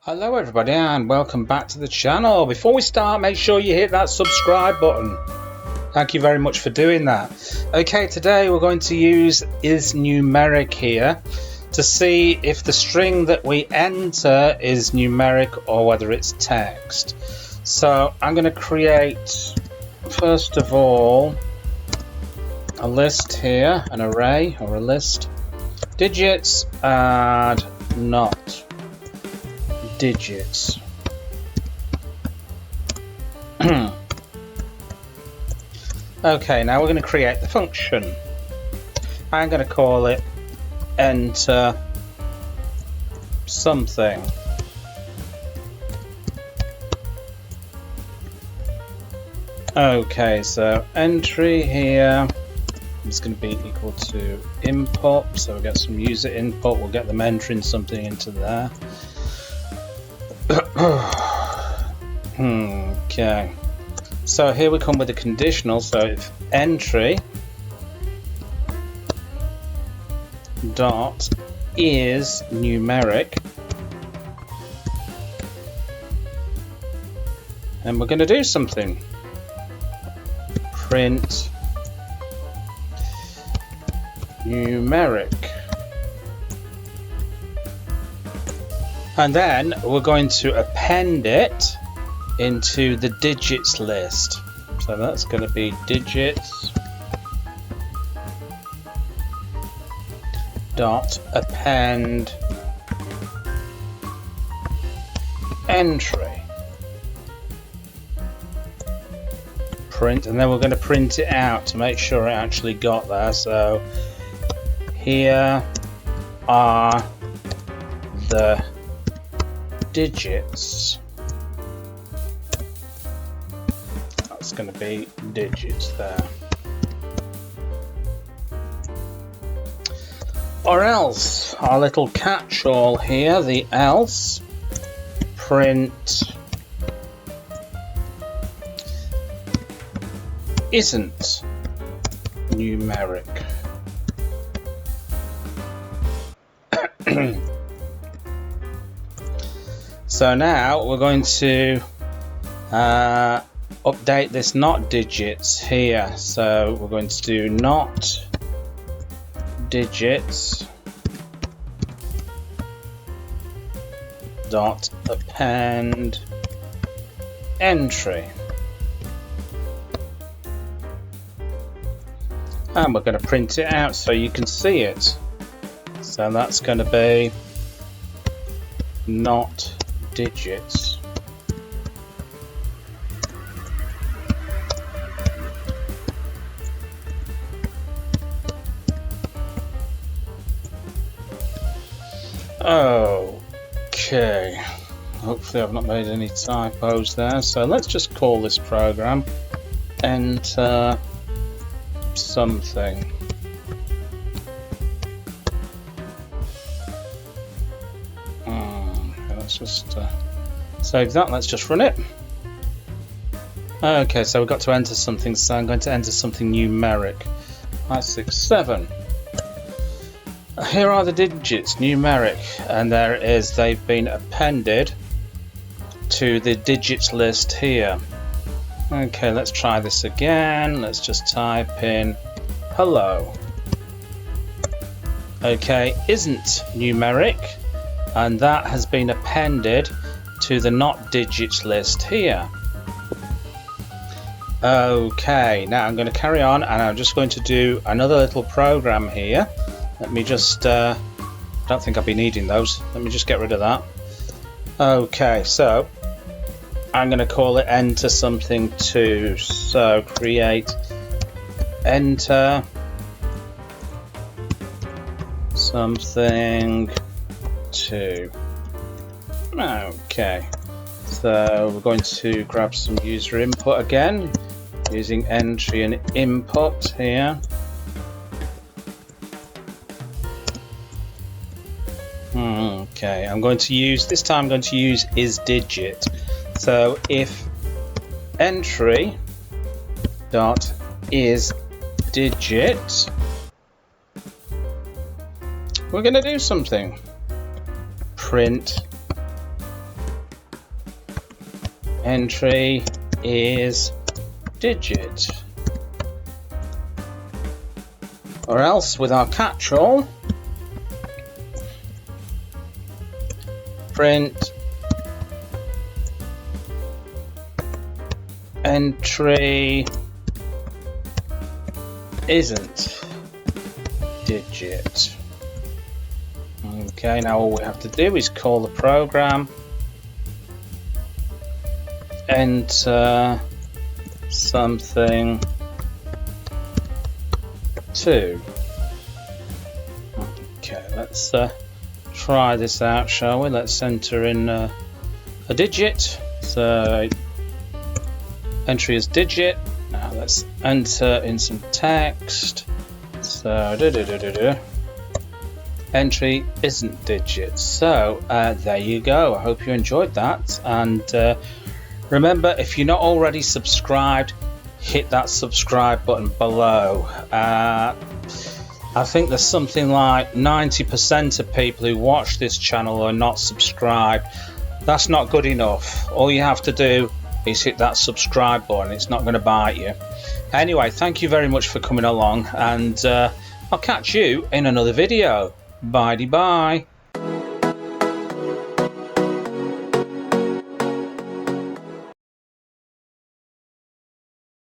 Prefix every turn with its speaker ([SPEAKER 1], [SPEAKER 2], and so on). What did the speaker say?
[SPEAKER 1] Hello everybody and welcome back to the channel. Before we start, make sure you hit that subscribe button. Thank you very much for doing that. Okay, today we're going to use Isnumeric here to see if the string that we enter is numeric or whether it's text. So I'm going to create, first of all, a list here, an array or a list. Digits add not digits. Okay, now we're going to create the function. I'm going to call it enter something. Okay, so entry here is going to be equal to input, so we'll get some user input, we'll get them entering something into there. Okay, so here we come with a conditional, so if entry dot is numeric, and we're going to do something. Print numeric. And then we're going to append it into the digits list. So that's going to be digits dot append entry. Print, and then we're going to print it out to make sure it actually got there. So here are the digits. That's going to be digits there. Or else, our little catch-all here, the else, print isn't numeric. So now we're going to update this not digits here. So we're going to do not digits dot append entry. And we're going to print it out so you can see it. So that's going to be not digits. Okay, hopefully I've not made any typos there. So let's just call this program enter something. Let's just save that. Let's just run it. Okay, so we've got to enter something, so I'm going to enter something numeric. 5, 6, 7. Here are the digits, numeric, and there it is. They've been appended to the digits list here. Okay, let's try this again. Let's just type in hello. Okay, isn't numeric, and that has been appended to the not digits list here. Okay, now I'm going to carry on, and I'm just going to do another little program here. Let me just I don't think I'll be needing those. Let me just get rid of that. Okay, so I'm going to call it enter something too. So create enter something too. Okay, so we're going to grab some user input again using entry and input here. Okay, I'm going to use Isdigit. So if entry dot is digit, we're going to do something. Print entry is digit. Or else with our catch-all, print entry isn't digit. Okay, now all we have to do is call the program, enter something 2. Okay, let's try this out, shall we? Let's enter in a digit. So entry is digit. Now let's enter in some text. So entry isn't digit. So there you go. I hope you enjoyed that, and remember, if you're not already subscribed, hit that subscribe button below. I think there's something like 90% of people who watch this channel are not subscribed. That's not good enough. All you have to do is hit that subscribe button. It's not going to bite you. Anyway, thank you very much for coming along, and I'll catch you in another video. Bye-bye.